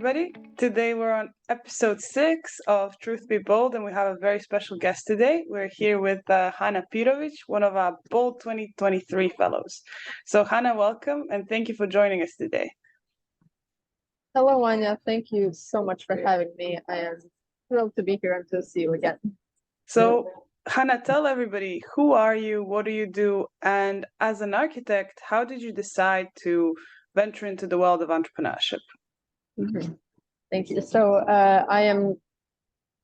everybody. Today we're on episode 6 of Truth Be Bold, and we have a very special guest today. We're here with Hana Pirovic, one of our Bold 2023 fellows. So Hana, welcome, and thank you for joining us today. Hello, Anya. Thank you so much for having me. I am thrilled to be here and to see you again. So Hana, tell everybody, who are you, what do you do, and as an architect, how did you decide to venture into the world of entrepreneurship? Thank you. So I am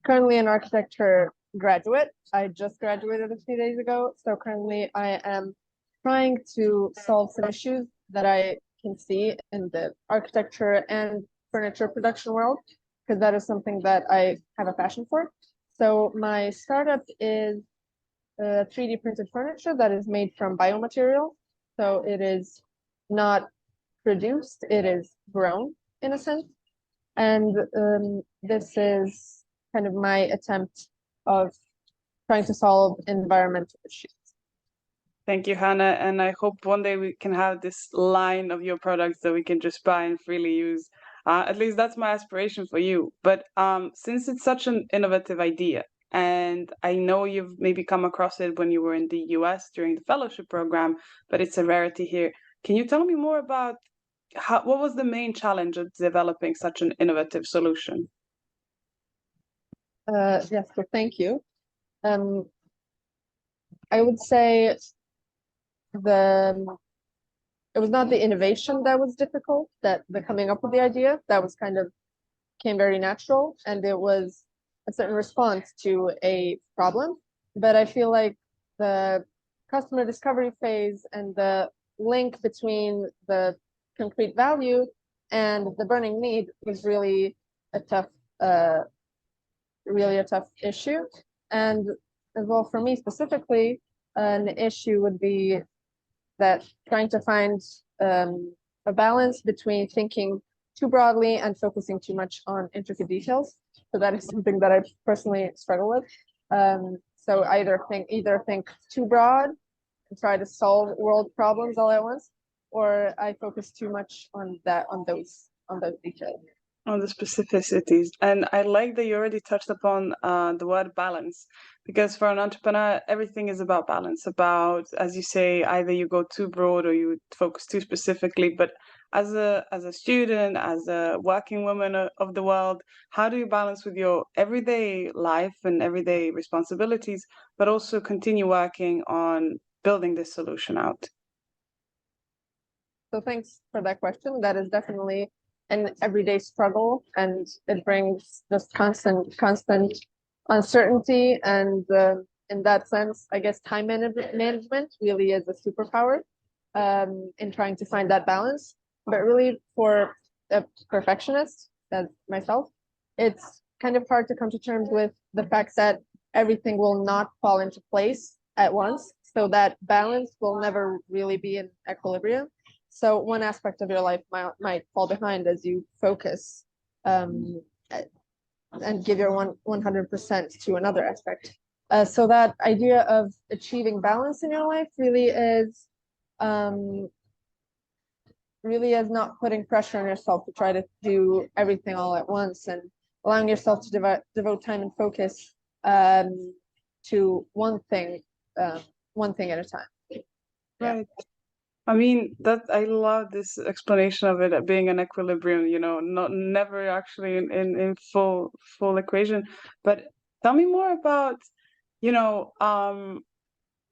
currently an architecture graduate. I just graduated a few days ago. So currently I am trying to solve some issues that I can see in the architecture and furniture production world, because that is something that I have a passion for. So my startup is 3D printed furniture that is made from biomaterial. So it is not produced, it is grown in a sense. And this is kind of my attempt of trying to solve environmental issues. Thank you, Hana. And I hope one day we can have this line of your products that we can just buy and freely use. At least that's my aspiration for you. But since it's such an innovative idea, and I know you've maybe come across it when you were in the US during the fellowship program, but it's a rarity here. Can you tell me more about what was the main challenge of developing such an innovative solution? Yes, so thank you. I would say it was not the innovation that was difficult, that the coming up with the idea, that was kind of came very natural, and it was a certain response to a problem. But I feel like the customer discovery phase and the link between the concrete value and the burning need was really a tough issue. And as well, for me specifically, an issue would be that trying to find a balance between thinking too broadly and focusing too much on intricate details. So that is something that I personally struggle with. So either think too broad and try to solve world problems all at once, or I focus too much on those details. On the specificities. And I like that you already touched upon the word balance, because for an entrepreneur, everything is about balance, about, as you say, either you go too broad or you focus too specifically. But as a student, as a working woman of the world, how do you balance with your everyday life and everyday responsibilities, but also continue working on building this solution out? So thanks for that question. That is definitely an everyday struggle, and it brings just constant uncertainty. And in that sense, I guess time management really is a superpower in trying to find that balance. But really, for a perfectionist as myself, it's kind of hard to come to terms with the fact that everything will not fall into place at once. So that balance will never really be in equilibrium. So one aspect of your life might fall behind as you focus and give your 100% to another aspect. So that idea of achieving balance in your life really is not putting pressure on yourself to try to do everything all at once, and allowing yourself to devote time and focus to one thing at a time. Right. I mean, that I love this explanation of it being an equilibrium, never actually in full equation. But tell me more about,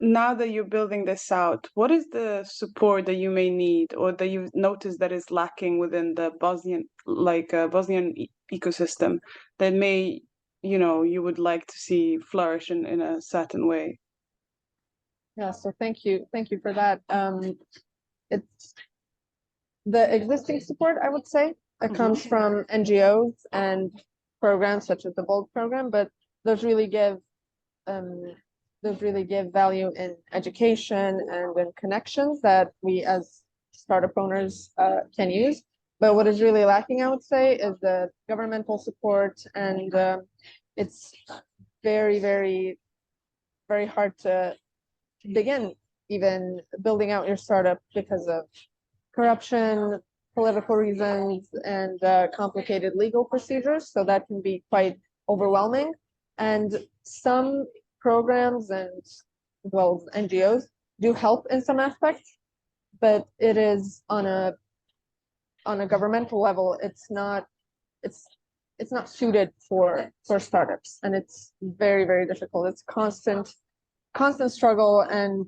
now that you're building this out, what is the support that you may need or that you've noticed that is lacking within the Bosnian ecosystem that may, you would like to see flourish in a certain way? Yeah, so thank you for that. It's the existing support, I would say, that comes from NGOs and programs such as the BOLD program, but those really give value in education and in connections that we as startup owners can use. But what is really lacking, I would say, is the governmental support, and it's very, very, very hard to begin even building out your startup because of corruption, political reasons and complicated legal procedures, so that can be quite overwhelming. And some programs and, well, NGOs do help in some aspects, but it is on a governmental level, it's not suited for startups, and it's very, very difficult. It's constant struggle, and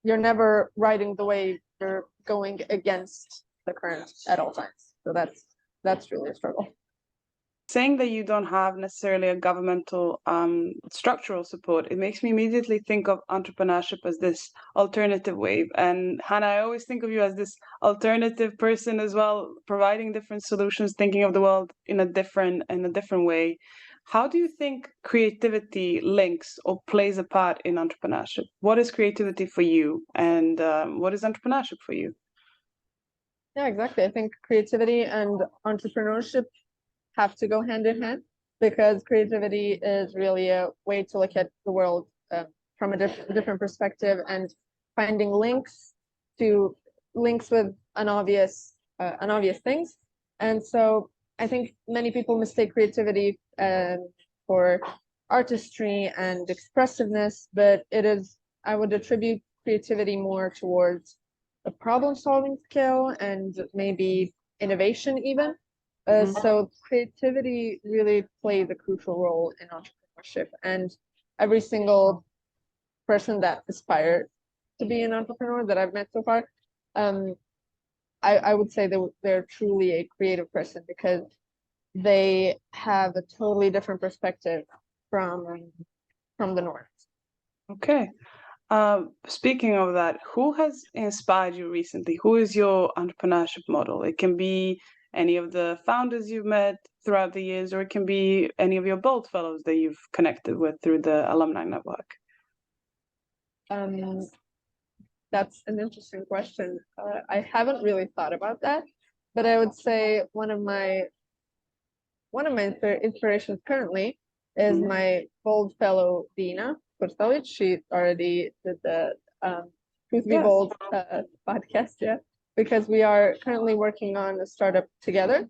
you're never riding the wave, you're going against the current at all times. So that's really a struggle. Saying that you don't have necessarily a governmental structural support, it makes me immediately think of entrepreneurship as this alternative wave. And Hana, I always think of you as this alternative person as well, providing different solutions, thinking of the world in a different way. How do you think creativity links or plays a part in entrepreneurship? What is creativity for you, and what is entrepreneurship for you? Yeah, exactly. I think creativity and entrepreneurship have to go hand in hand, because creativity is really a way to look at the world from a different perspective, and finding links with unobvious things. And so I think many people mistake creativity for artistry and expressiveness, but I would attribute creativity more towards a problem-solving skill and maybe innovation even. So creativity really plays a crucial role in entrepreneurship, and every single person that aspires to be an entrepreneur that I've met so far, I would say they're truly a creative person, because they have a totally different perspective from the norm. Okay. Speaking of that, who has inspired you recently? Who is your entrepreneurship model? It can be any of the founders you've met throughout the years, or it can be any of your Bold Fellows that you've connected with through the alumni network. That's an interesting question. I haven't really thought about that, but I would say one of my inspirations currently is my Bold Fellow Dina Kurtovic. She already did the Truth Be Bold podcast, yeah, because we are currently working on a startup together,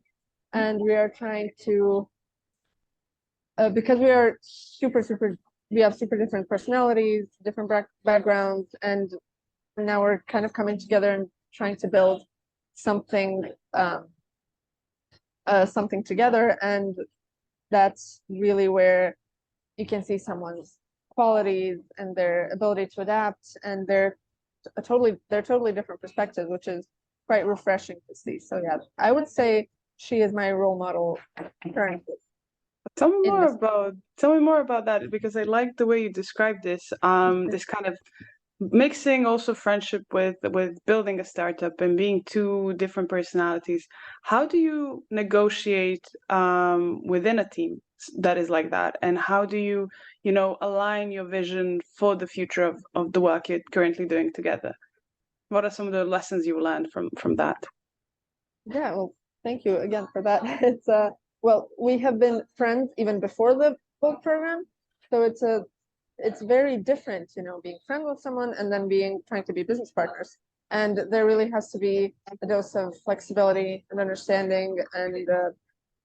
and we are trying to, because we are we have super different personalities, different backgrounds, and now we're kind of coming together and trying to build something together, and that's really where you can see someone's qualities and their ability to adapt, and they're totally different perspectives, which is quite refreshing to see. So yeah, I would say she is my role model currently. Tell me more about that, because I like the way you described this. This kind of mixing also friendship with building a startup and being two different personalities. How do you negotiate within a team that is like that, and how do you align your vision for the future of the work you're currently doing together? What are some of the lessons you learned from that? Yeah, well, thank you again for that. It's well, we have been friends even before the book program, so it's very different, being friends with someone and then trying to be business partners. And there really has to be a dose of flexibility and understanding, and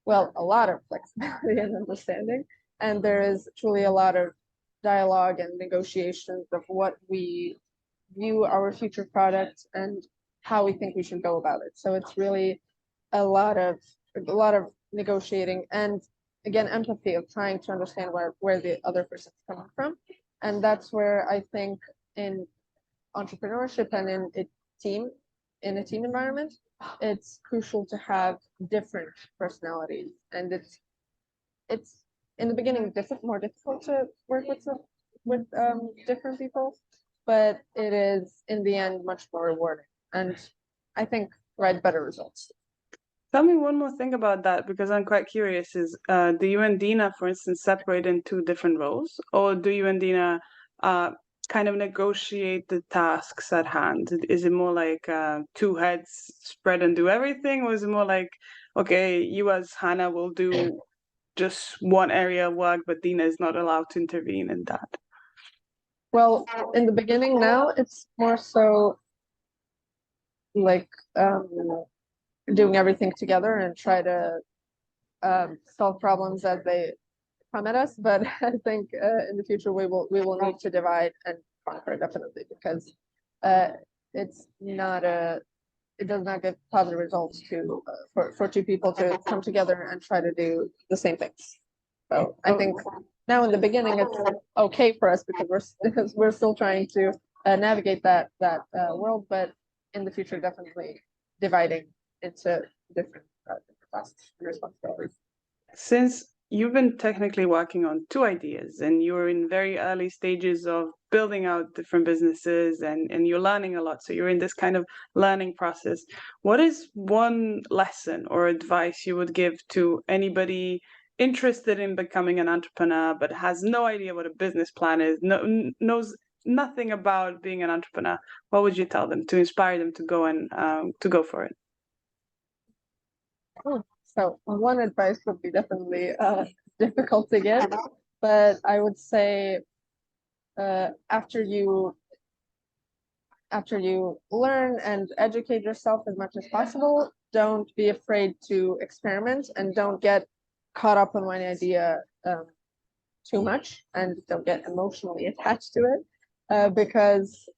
well, a lot of flexibility and understanding. And there is truly a lot of dialogue and negotiations of what we view our future product and how we think we should go about it. So it's really a lot of negotiating, and again, empathy, of trying to understand where the other person's coming from. And that's where I think in entrepreneurship and in a team environment, it's crucial to have different personalities. And it's in the beginning more difficult to work with different people, but it is in the end much more rewarding, and I think provide better results. Tell me one more thing about that, because I'm quite curious. Is do you and Dina, for instance, separate in two different roles, or do you and Dina kind of negotiate the tasks at hand? Is it more like two heads spread and do everything, or is it more like, okay, you as Hana will do just one area of work, but Dina is not allowed to intervene in that? Well, in the beginning now, it's more so like doing everything together and try to solve problems as they come at us. But I think in the future we will need to divide and conquer, definitely, because it's not it does not give positive results to for two people to come together and try to do the same things. So I think now in the beginning it's okay for us because we're still trying to navigate that world, but in the future definitely dividing into different tasks and responsibilities. Since you've been technically working on two ideas and you're in very early stages of building out different businesses and you're learning a lot, so you're in this kind of learning process, what is one lesson or advice you would give to anybody interested in becoming an entrepreneur but has no idea what a business plan is, knows nothing about being an entrepreneur? What would you tell them to inspire them to go and to go for it? So one advice would be definitely difficult to give, but I would say after you learn and educate yourself as much as possible, don't be afraid to experiment and don't get caught up on one idea too much and don't get emotionally attached to it because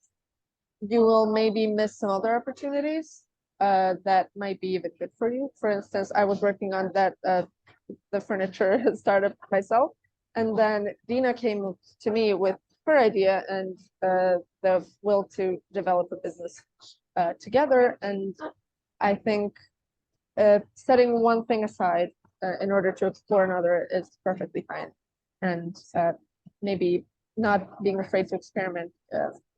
you will maybe miss some other opportunities that might be even good for you. For instance, I was working on that the furniture startup myself, and then Dina came to me with her idea and the will to develop a business together. And I think setting one thing aside in order to explore another is perfectly fine. And maybe not being afraid to experiment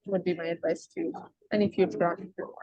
would be my advice to any future entrepreneur.